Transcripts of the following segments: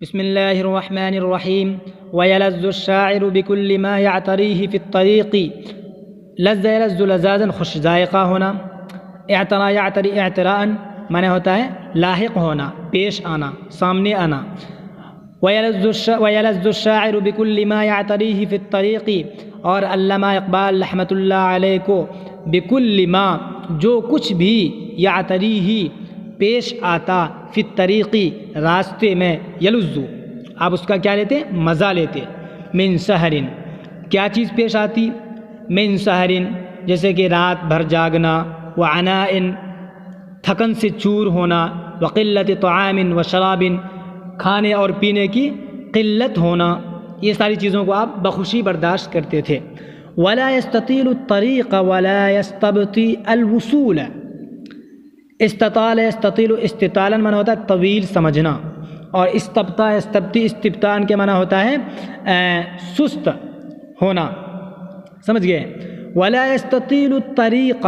بسم الله الرحمن الرحيم. ويلذ الشاعر بكل ما يعتريه في الطريق. لذ يلذ لذاذاً خوش ذائقہ ہونا. اعترا یعتری اعتراءً معنی ہوتا ہے لاحق ہونا، پیش آنا، سامنے آنا. ويلذ الشاعر بكل ما يعتريه في الطريق، اور علامہ اقبال رحمۃ اللہ علیہ کو بكل ما جو کچھ بھی یعتریہ پیش آتا فی الطریقی راستے میں، یلذ آپ اس کا کیا لیتے؟ مزہ لیتے. من سحرن کیا چیز پیش آتی؟ من سحرن جیسے کہ رات بھر جاگنا، وعناء تھکن سے چور ہونا، وقلت طعام وشراب کھانے اور پینے کی قلت ہونا، یہ ساری چیزوں کو آپ بخوشی برداشت کرتے تھے. ولا يستطيل الطريق ولا يستبطئ الوصول. استطال يستطيل استطالا معنی ہوتا ہے طویل سمجھنا، اور استبطاء کے معنی ہوتا ہے سست ہونا. سمجھ گئے؟ ولا يستطيل الطريق،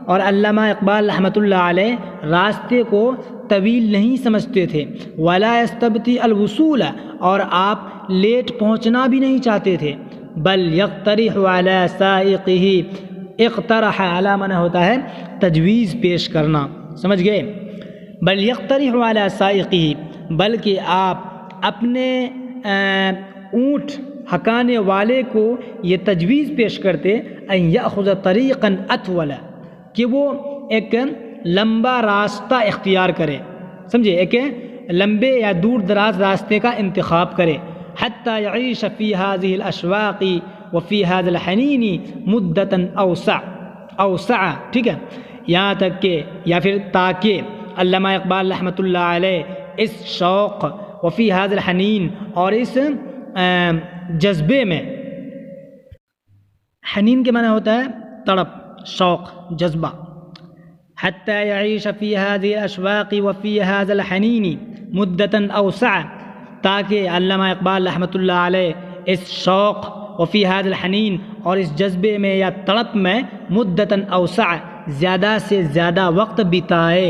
اور علامہ اقبال رحمۃ اللہ علیہ راستے کو طویل نہیں سمجھتے تھے. ولا يستبطئ الوصول، اور آپ لیٹ پہنچنا بھی نہیں چاہتے تھے. بل يقترح على سائقه، اقترح علی معنی ہوتا ہے تجویز پیش کرنا. سمجھ گئے؟ بل يقترح على سائقه، بلکہ آپ اپنے اونٹ ہکانے والے کو یہ تجویز پیش کرتے ان یاخذ طریقا اطول، کہ وہ ایک لمبا راستہ اختیار کرے. سمجھے؟ ایک لمبے یا دور دراز راستے کا انتخاب کرے. حتی یعیش فی هذه الاشواق وفی هذا الحنین مدتا اوسع. ٹھیک ہے؟ یہاں تک کہ یا پھر تاکہ علامہ اقبال رحمۃ اللہ علیہ اس شوق وفی هذا الحنین اور اس جذبے میں، حنین کے معنی ہوتا ہے تڑپ، شوق، جذبہ. حتی یعیش فی هذه الاشواق وفی هذا الحنین مدتا اوسع، تاکہ علامہ اقبال رحمۃ اللہ علیہ اس شوق وفی هذا الحنین اور اس جذبے میں یا تڑپ میں مدتا اوسع زیادہ سے زیادہ وقت بتائے.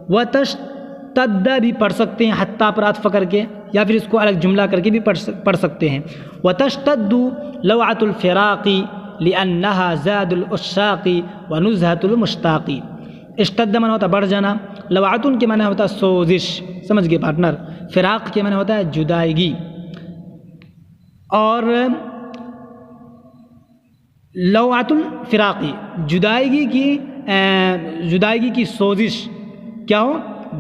وتشتد بھی پڑھ سکتے ہیں حتیٰ پر عطف کر کے، یا پھر اس کو الگ جملہ کر کے بھی پڑھ سکتے ہیں. وتشتد لوعۃ الفراق لأنها زاد العشاق ونزهة المشتاق. اشتد معنی ہوتا ہے بڑھ جانا، لوعۃ کے معنی ہوتا ہے سوزش. سمجھ گئے پارٹنر؟ فراق کے معنی ہوتا ہے جدائیگی. اور لوعۃ الفراقی جدائیگی کی سوزش کیا ہو؟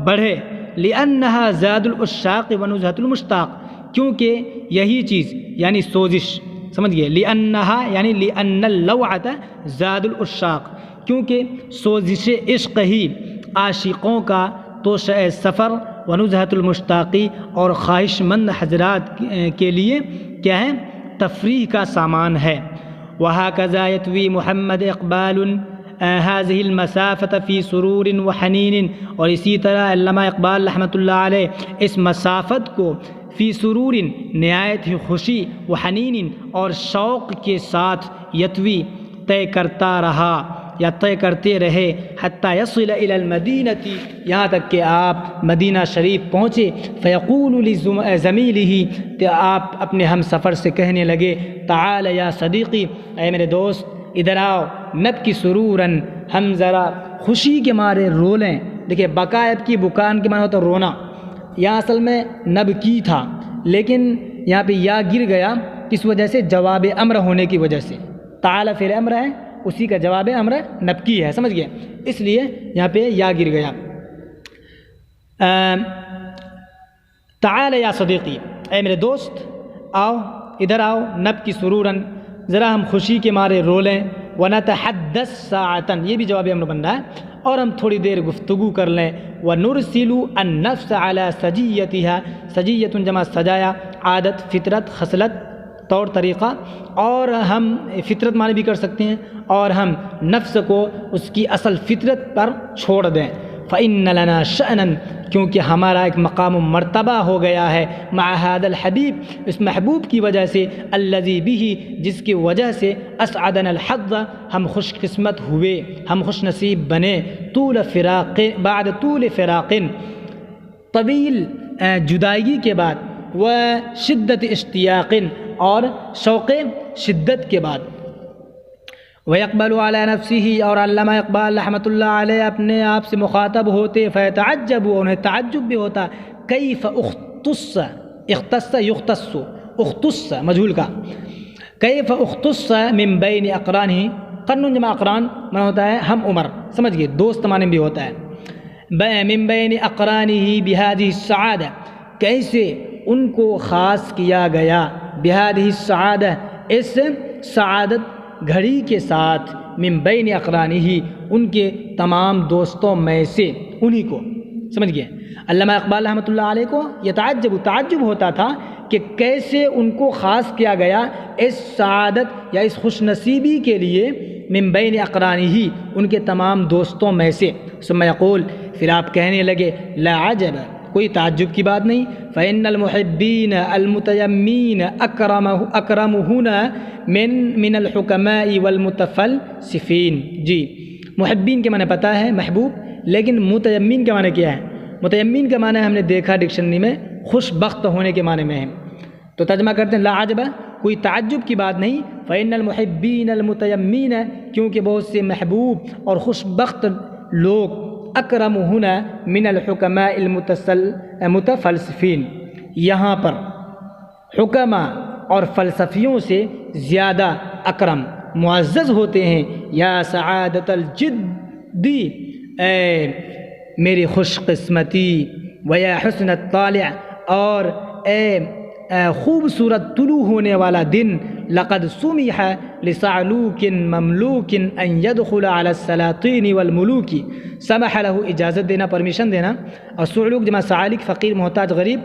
بڑھے. لأنها زاد العشاق ونزهة المشتاق، کیونکہ یہی چیز یعنی سوزش. سمجھ گئے؟ لأنها یعنی لأن اللوعۃ زاد العشاق، کیونکہ سوزش عشق ہی عاشقوں کا توشہ سفر، ونزهة المشتاقی اور خواہش مند حضرات کے لیے کیا ہے؟ تفریح کا سامان ہے. وهكذا يتوي محمد اقبال هذه المسافة في سرور وحنین، اور اسی طرح علامہ اقبال رحمۃ اللہ علیہ اس مسافت کو فی سرور نہایت ہی خوشی، وحنین اور شوق کے ساتھ یتوی طے کرتا رہا یا طے کرتے رہے. حتی یصل الی المدینہ، یہاں تک کہ آپ مدینہ شریف پہنچے. فیقول لزمیلہ، کہ آپ اپنے ہم سفر سے کہنے لگے تعال یا صدیقی، اے میرے دوست ادھر آؤ. نبکی سروراً، ہم ذرا خوشی کے مارے رو لیں. دیکھیں بقائب کی بکان کے معنی ہوتا ہے رونا. یہاں اصل میں نب کی تھا، لیکن یہاں پہ یا گر گیا کس وجہ سے؟ جواب امر ہونے کی وجہ سے. تعال فعل امر ہے، اسی کا جواب امر نبکی ہے. سمجھ گئے؟ اس لیے یہاں پہ یا گر گیا. تعال یا صدیقی، اے میرے دوست آؤ، ادھر آؤ. نبکی سروراً، ذرا ہم خوشی کے مارے رو لیں. ونتحدث ساعتاً، یہ بھی جواب امر بن رہا ہے، اور ہم تھوڑی دیر گفتگو کر لیں. ونرسل النفس على سجیتها، سجیت جمع سجایا، عادت، فطرت، خصلت، طور طریقہ، اور ہم فطرت معنی بھی کر سکتے ہیں، اور ہم نفس کو اس کی اصل فطرت پر چھوڑ دیں. فإن لنا شأنا، کیونکہ ہمارا ایک مقام و مرتبہ ہو گیا ہے. مع هذا الحبیب، اس محبوب کی وجہ سے، الذی به، جس کی وجہ سے، اسعدنا الحظ، ہم خوش قسمت ہوئے، ہم خوش نصیب بنے. طول فراق، بعد طول فراق، طویل جدائیگی کے بعد و شدت اشتیاق اور شوق شدت کے بعد. وَيَقْبَلُ عَلَى نَفْسِهِ اور علامہ اقبال رحمۃ اللہ علیہ اپنے آپ سے مخاطب ہوتے فَيَتَعَجَّبُ انہیں تعجب بھی ہوتا كَيْفَ اختص يختص اختص مجهول کا كيف اختص من بين اقرانه قرن جمع اقران معنی ہوتا ہے ہم عمر سمجھ گئے دوست معنی بھی ہوتا ہے من بين اقرانه بهذه السعادة کیسے ان کو خاص کیا گیا بهذه السعادة اس سعادت گھڑی کے ساتھ من بین اقرانہ ان کے تمام دوستوں میں سے انہی کو سمجھ گئے. علامہ اقبال رحمۃ اللہ علیہ کو یہ تعجب ہوتا تھا کہ کیسے ان کو خاص کیا گیا اس سعادت یا اس خوش نصیبی کے لیے من بین اقرانہ ان کے تمام دوستوں میں سے. ثم یقول پھر آپ کہنے لگے لا عجب کوئی تعجب کی بات نہیں فإن المحبین المتیمین اکرمہن من الحکماء والمتفلسفین. جی محبین کے معنی پتہ ہے محبوب لیکن متیمین کے معنی کیا ہے؟ متیمین کا معنی ہم نے دیکھا ڈکشنری میں خوش بخت ہونے کے معنی میں ہے تو ترجمہ کرتے ہیں لا عجب کوئی تعجب کی بات نہیں فإن المحبین المتیمین کیونکہ بہت سے محبوب اور خوش بخت لوگ اکرمہن من الحکماء المتفلسفین یہاں پر حکماء اور فلسفیوں سے زیادہ اکرم معزز ہوتے ہیں. یا سعادت الجدی اے میری خوش قسمتی ویا حسن الطالع اور اے خوبصورت طلوع ہونے والا دن لقد سمح لصعلوک مملوک ان يدخل على السلاطین والملوک سمح له اجازت دینا پرمیشن دینا اور صعلوک جمع سعالک فقیر محتاج غریب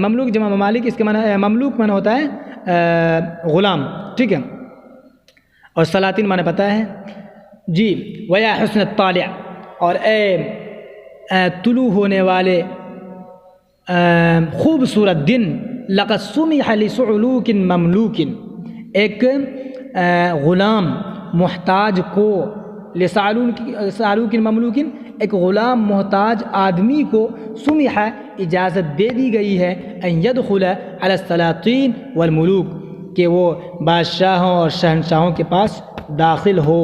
مملوک جمع ممالک اس کے معنی مملوک معنی ہوتا ہے غلام ٹھیک ہے اور سلاطین معنی پتہ ہے جی ویا حسن الطالع اور اے طلوع ہونے والے خوبصورت دن لقد سمح لصعلوک مملوک ایک غلام محتاج کو لصعلوک مملوک ایک غلام محتاج آدمی کو سمح اجازت دے دی گئی ہے ان يدخل على السلاطین والملوک کہ وہ بادشاہوں اور شہنشاہوں کے پاس داخل ہو.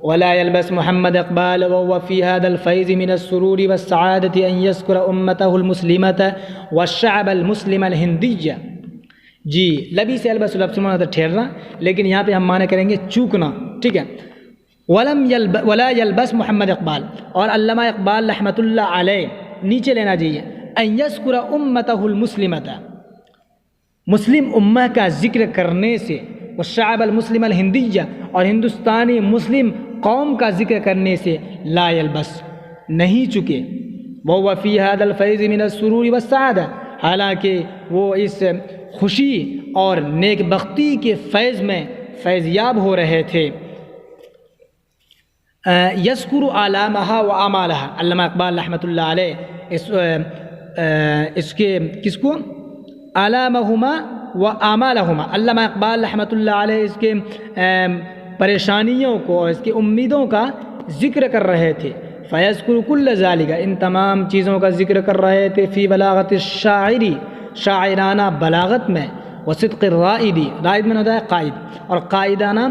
ولا يلبس محمد اقبال وهو في هذا الفيض من السرور والسعادة أن يذكر أمته المسلمة والشعب المسلم الهندي. جی لبی سے البس لبس معنی ٹھہرنا لیکن یہاں پہ ہم معنی کریں گے چوکنا ٹھیک ہے. ولا يلبس محمد اقبال اور علامہ اقبال رحمۃ اللہ علیہ نیچے لینا چاہیے ان يذكر أمته المسلمة مسلم امہ کا ذکر کرنے سے والشعب المسلم الہندیہ اور ہندوستانی مسلم قوم کا ذکر کرنے سے لا یلبس نہیں چکے وہ فی هذا الفیض من السرور والسعادہ حالانکہ وہ اس خوشی اور نیک بختی کے فیض میں فیض یاب ہو رہے تھے. یذکر علامہا و اعمالہا علامہ اقبال رحمۃ اللہ علیہ اس کے کس کو علامہما و اعمالہما علامہ اقبال رحمۃ اللہ علیہ اس کے پریشانیوں کو اور اس کی امیدوں کا ذکر کر رہے تھے. فیذکر کل ذالک ان تمام چیزوں کا ذکر کر رہے تھے فی بلاغت الشاعری شاعرانہ بلاغت میں وصدق الرائدی رائد میں ہوتا ہے قائد اور قائدانہ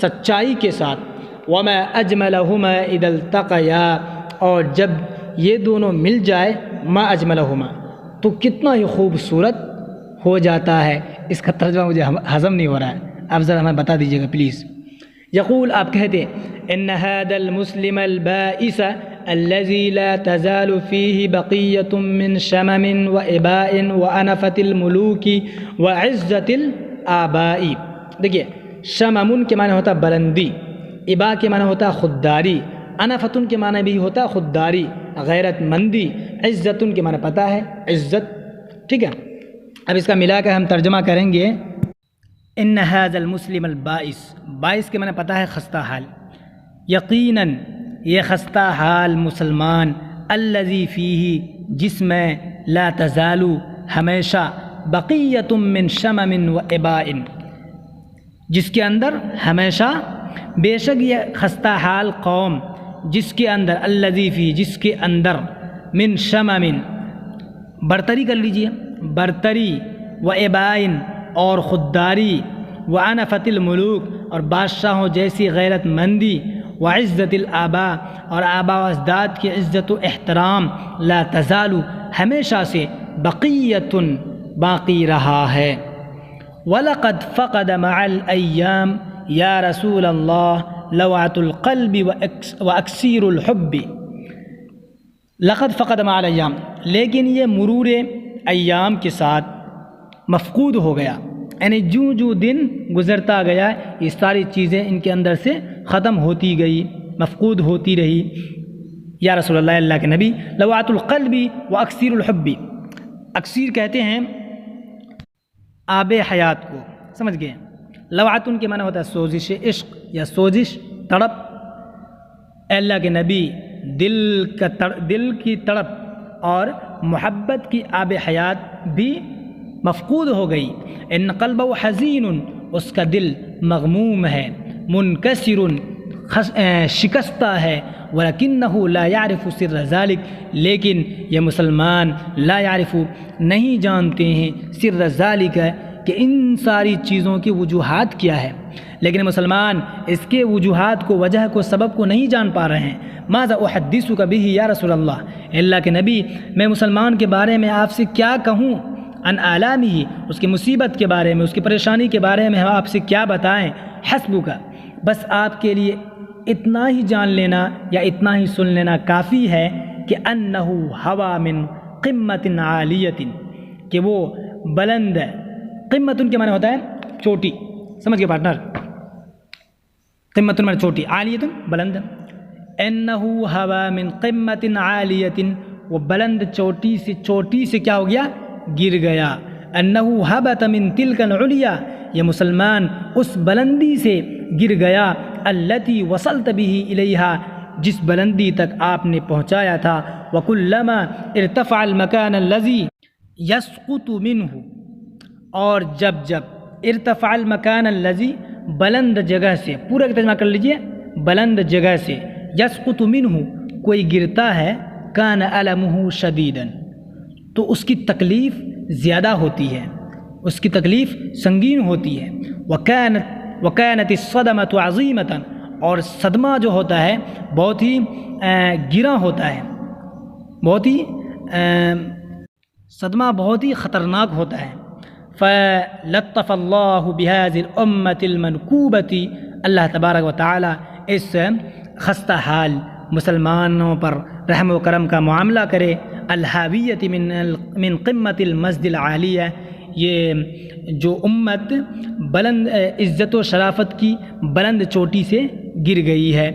سچائی کے ساتھ. وما اجملہما اذا التقیا اور جب یہ دونوں مل جائے ما اجملہما تو کتنا ہی خوبصورت ہو جاتا ہے. اس کا ترجمہ مجھے ہضم نہیں ہو رہا ہے آپ ذرا ہمیں بتا دیجیے گا پلیز. یقول آپ کہتے ان هذا المسلم البائس الذي لا تزال فيه بقية من شمم وإباء وأنفة الملوك وعزة الآباء. دیکھیے شمم کے معنی ہوتا ہے بلندی ابا کے معنی ہوتا ہے خودداری انفتن کے معنی بھی ہوتا ہے خودداری غیرت مندی عزت کے معنی پتہ ہے عزت ٹھیک ہے. اب اس کا ملا کر ہم ترجمہ کریں گے. ان هذا المسلم البائس بائس کے معنی پتہ ہے خستہ حال یقیناً یہ خستہ حال مسلمان الذی فیہ جس میں لا تزال ہمیشہ بقیۃ من شمم و اباء جس کے اندر ہمیشہ بے شک یہ خستہ حال قوم جس کے اندر الذی فی جس کے اندر من شمم برتری کر لیجئے برتری و ابائن اور خودداری، و انفت الملوک اور بادشاہوں جیسی غیرت مندی، و عزت الآباء اور آبا و اجداد کی عزت و احترام، لا تزال ہمیشہ سے بقیۃ باقی رہا ہے۔ وَلَقَدْ فَقَدَ مَعَ الْأَيَّامِ یا رسول اللہ لوعۃ القلب وَأَكْسِيرُ الْحُبِّ۔ لقد فقد مع الایام، لیکن یہ مرور ایام کے ساتھ مفقود ہو گیا، یعنی جو دن گزرتا گیا یہ ساری چیزیں ان کے اندر سے ختم ہوتی گئی، مفقود ہوتی رہی۔ یا رسول اللہ، اللہ کے نبی، لوعۃ القلب واکثیر الحب، اکثیر کہتے ہیں آب حیات کو، سمجھ گئے؟ لوعۃ کے معنی ہوتا ہے سوزش عشق یا سوزش، تڑپ۔ اے اللہ کے نبی، دل کی تڑپ اور محبت کی آب حیات بھی مفقود ہو گئی۔ ان قلبہ حزین، اس کا دل مغموم ہے، منکسر، شکستہ ہے، ولکنہ لا یعرف سر ذلک، لیکن یہ مسلمان لا یعرف نہیں جانتے ہیں سر ذلک، کہ ان ساری چیزوں کی وجوہات کیا ہے، لیکن مسلمان اس کے وجوہات کو، وجہ کو، سبب کو نہیں جان پا رہے ہیں۔ ماذا احدثک بہ یا رسول اللہ، اللہ کے نبی میں مسلمان کے بارے میں آپ سے کیا کہوں؟ ان آلامہ، اس کی مصیبت کے بارے میں، اس کی پریشانی کے بارے میں ہم آپ سے کیا بتائیں؟ حسبک، بس آپ کے لیے اتنا ہی جان لینا یا اتنا ہی سن لینا کافی ہے کہ انہ ہوا من قمت عالیۃ، کہ وہ بلند، قمت کے معنی ہوتا ہے چوٹی، سمجھ گئے پارٹنر؟ قمت معنی چوٹی، عالیۃ بلند۔ انہ ہوا من قمت عالیۃ، وہ بلند چوٹی سے کیا ہو گیا؟ گر گیا۔ انہ ہبط من تلک العلیا، یہ مسلمان اس بلندی سے گر گیا، التی وصلت بہ الیہا، جس بلندی تک آپ نے پہنچایا تھا۔ وکلما ارتفع المکان الذی یسقط منہ، اور جب ارتفع المکان الذی، بلند جگہ سے، پورا ترجمہ کر لیجئے، بلند جگہ سے، یسقط منہ، کوئی گرتا ہے، کان المہ شدیدا، تو اس کی تکلیف زیادہ ہوتی ہے، اس کی تکلیف سنگین ہوتی ہے۔ وکانت الصدمۃ عظیمۃ، اور صدمہ جو ہوتا ہے بہت ہی گراں ہوتا ہے، بہت ہی صدمہ بہت ہی خطرناک ہوتا ہے۔ فلطف اللہ بهذه الامة المنکوبة، اللہ تبارک و تعالی اس خستہ حال مسلمانوں پر رحم و کرم کا معاملہ کرے۔ الحاویۃ من قمت المسجد العالیہ، یہ جو امت بلند عزت و شرافت کی بلند چوٹی سے گر گئی ہے۔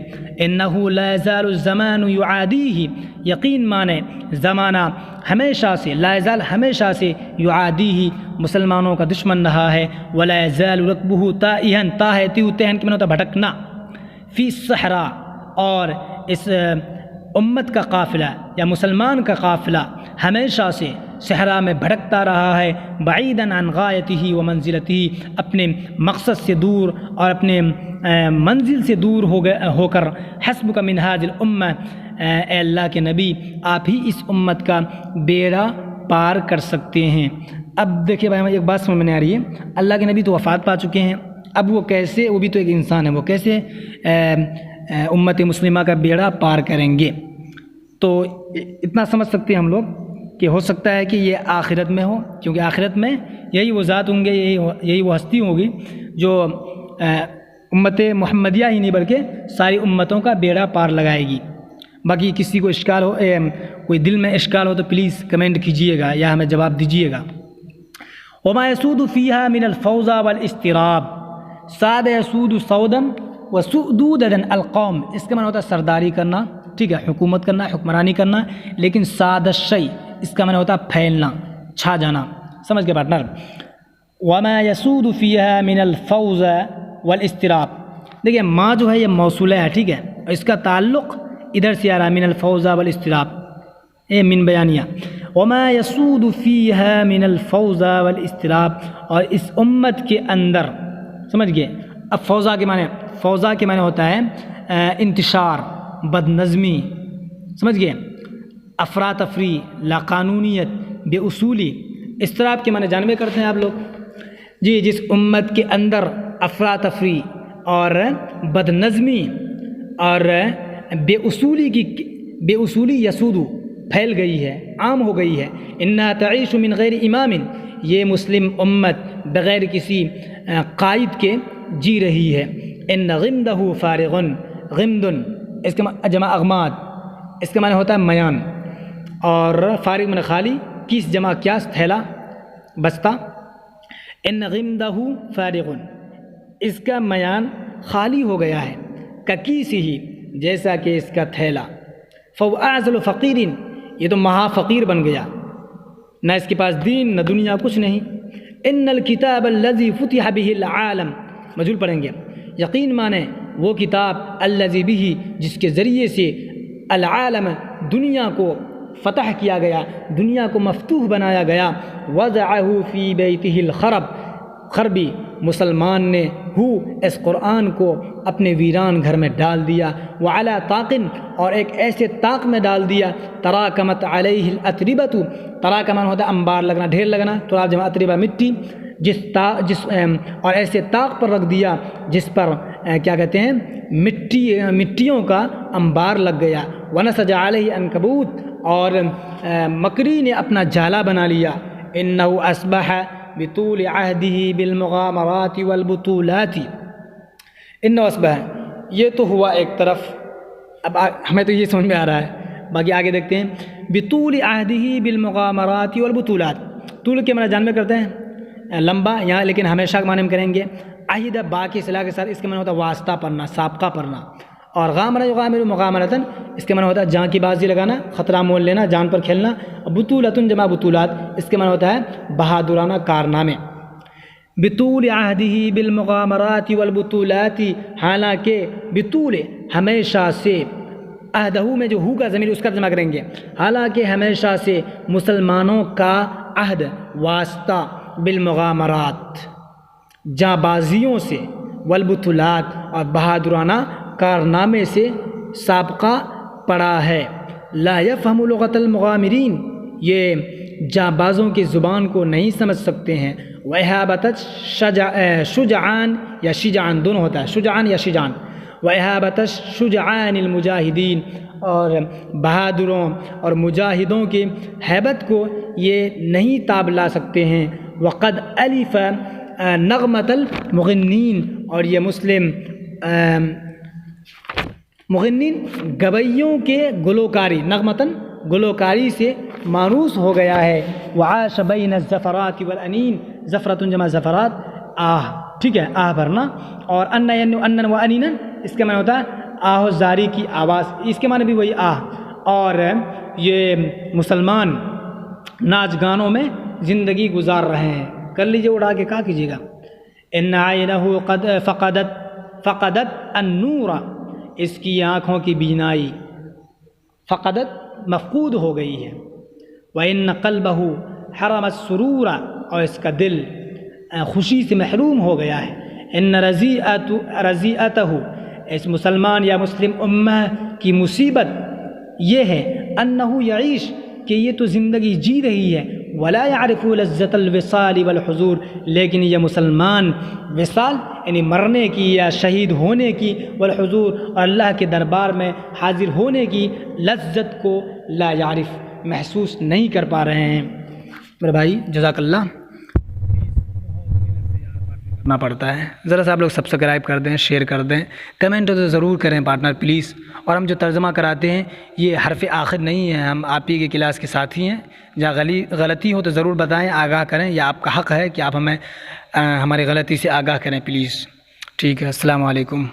انہ لا یزال الزمان یعادیہ، یقین مانے زمانہ ہمیشہ سے، لا یزال ہمیشہ سے، یعادیہ مسلمانوں کا دشمن رہا ہے۔ ولا یزال رکبہ تائہا، تاہ تیو تہن کے معنی ہوتا ہے بھٹکنا، فی الصحراء، اور اس امت کا قافلہ یا مسلمان کا قافلہ ہمیشہ سے صحرا میں بھٹکتا رہا ہے، بعیداً عن غایتہ و منزلتہ، اپنے مقصد سے دور اور اپنے منزل سے دور ہو کر۔ حسبک من ھذہ الامہ، اے اللہ کے نبی آپ ہی اس امت کا بیڑا پار کر سکتے ہیں۔ اب دیکھیے بھائی، ایک بات سمجھ میں آ رہی ہے، اللہ کے نبی تو وفات پا چکے ہیں، اب وہ کیسے، وہ بھی تو ایک انسان ہے، وہ کیسے امت مسلمہ کا بیڑا پار کریں گے؟ تو اتنا سمجھ سکتے ہیں ہم لوگ کہ ہو سکتا ہے کہ یہ آخرت میں ہو، کیونکہ آخرت میں یہی وہ ذات ہوں گے، یہی وہ ہستی ہوگی جو امت محمدیہ ہی نہیں بلکہ ساری امتوں کا بیڑا پار لگائے گی۔ باقی کسی کو اشکال ہو، کوئی دل میں اشکال ہو تو پلیز کمنٹ کیجئے گا یا ہمیں جواب دیجئے گا۔ وما يسود فيها من الفوضى والاضطراب، ساد يسود سودا وسؤدودا القوم، اس کا معنی ہوتا ہے سرداری کرنا، ٹھیک ہے، حکومت کرنا، حکمرانی کرنا، لیکن ساد الشیء اس کا معنی ہوتا ہے پھیلنا، چھا جانا، سمجھ گئے پارٹنر؟ وما يسود فيها من الفوضى والاضطراب، دیکھیے ما جو ہے یہ موصولہ ہے، ٹھیک ہے، اس کا تعلق ادھر سے آ رہا ہے، من الفوضى والاضطراب، من بیانیہ۔ وما يسود فيها من الفوضى والاضطراب، اور اس امت کے اندر، سمجھ گئے؟ اب فوضا کے معنی ہوتا ہے انتشار، بد نظمی، سمجھ گئے؟ افراتفری، لا قانونیت، بے اصولی، اضطراب کے معنی جانبے کرتے ہیں آپ لوگ جی، جس امت کے اندر افراتفری اور بد نظمی اور بے اصولی یسودو پھیل گئی ہے، عام ہو گئی ہے. انہا تعیش من غیر امام، یہ مسلم امت بغیر کسی قائد کے جی رہی ہے. ان غمدہ فارغن، غمدن اس کے جمع اغماد، اس کے معنی ہوتا ہے میان، اور فارغ من خالی، کیس جمع کیاس تھیلا بستہ. ان غمدہ فارغن، اس کا میان خالی ہو گیا ہے، ککیس ہی، جیسا کہ اس کا تھیلا. فو اعزل فقیرین، یہ تو مہا فقیر بن گیا، نہ اس کے پاس دین نہ دنیا، کچھ نہیں. ان الکتاب الذی فتح به العالم، مجھول پڑھیں گے. یقین مانے وہ کتاب الذی به، جس کے ذریعے سے العالم، دنیا کو فتح کیا گیا، دنیا کو مفتوح بنایا گیا. وضعہ فی بیتہ خربی، مسلمان نے اس قرآن کو اپنے ویران گھر میں ڈال دیا. وعلی طاقن، اور ایک ایسے طاق میں ڈال دیا. تراکمت علیہ الاتربۃ، تراکمن ہوتا ہے انبار لگنا، ڈھیر لگنا، تراب جمع اتربہ مٹی، اور ایسے طاق پر رکھ دیا جس پر کیا کہتے ہیں مٹیوں کا انبار لگ گیا. ونسج علیہ عنکبوت، اور مکری نے اپنا جالا بنا لیا. انہ اصبح بطول عہدہ بالمغامرات والبطولات، انہ اصبح، یہ تو ہوا ایک طرف. اب ہمیں تو یہ سمجھ میں آ رہا ہے، باقی آگے دیکھتے ہیں. بطول عہدہ بالمغامرات والبطولات، طول کے معنی جان میں کرتے ہیں لمبا یہاں، لیکن ہمیشہ کے معنی میں کریں گے. عہدہ با کی اصطلاح کے ساتھ اس کے معنی ہوتا ہے واسطہ پڑھنا، سابقہ پڑھنا. اور غامرہ یغامر مغامرتن، اس کے معنی ہوتا ہے جان کی بازی لگانا، خطرہ مول لینا، جان پر کھیلنا. بطولتن جمع بطولات، اس کے معنی ہوتا ہے بہادرانہ کارنامے. بطول عہدہ بالمغامرات والبطولات، حالانکہ بطول ہمیشہ سے، عہدہ میں جو ہو کا ضمیر اس کا جمع کریں گے. حالانکہ ہمیشہ سے مسلمانوں کا عہد، واسطہ، بالمغامرات، جاں بازیوں سے، والبطولات، اور بہادرانہ کارنامے سے سابقہ پڑا ہے. لا یفہم لغت المغامرین، یہ جاں بازوں کی زبان کو نہیں سمجھ سکتے ہیں. وَإِحَابَةَ شجعان یا شجعان دونوں ہوتا ہے، شجعان یا شجعان. وَإِحَابَةَ شجعان المجاہدین، اور بہادروں اور مجاہدوں کی ہیبت کو یہ نہیں تاب لا سکتے ہیں. وقد الف نغمۃ المغنین، اور یہ مسلم مغنین گویوں کے گلوکاری، نغمتاً گلوکاری سے مانوس ہو گیا ہے. وعاش بین الزفرات والانین، زفرۃ جمع زفرات، آہ، ٹھیک ہے، آہ بھرنا. اور انن و انینن، اس کے معنی ہوتا ہے آہ زاری کی آواز، اس کے معنی بھی وہی آہ. اور یہ مسلمان ناچ گانوں میں زندگی گزار رہے ہیں. کر لیجیے اڑا کے، کہا کیجیے گا. ان عینہ قد فقدت النور، اس کی آنکھوں کی بینائی، فقدت مفقود ہو گئی ہے. وَإِنَّ قَلْبَهُ حَرَمَ السُّرُورَ، اور اس کا دل خوشی سے محروم ہو گیا ہے. ان رضیعتہ، اس مسلمان یا مسلم امہ کی مصیبت یہ ہے، انہ یعیش، کہ یہ تو زندگی جی رہی ہے. ولا يعرف لذت الوصال والحضور، لیکن یہ مسلمان وصال یعنی مرنے کی یا شہید ہونے کی، والحضور اور اللہ کے دربار میں حاضر ہونے کی لذت کو لا يعرف، محسوس نہیں کر پا رہے ہیں. میرے بھائی جزاک اللہ. کرنا پڑتا ہے، ذرا سا آپ لوگ سبسکرائب کر دیں، شیئر کر دیں، کمنٹ تو ضرور کریں پارٹنر پلیز. اور ہم جو ترجمہ کراتے ہیں یہ حرف آخر نہیں ہے، ہم آپ ہی کے کلاس کے ساتھی ہیں. جہاں غلطی ہو تو ضرور بتائیں، آگاہ کریں، یہ آپ کا حق ہے کہ آپ ہمیں ہماری غلطی سے آگاہ کریں پلیز. ٹھیک ہے، السلام علیکم.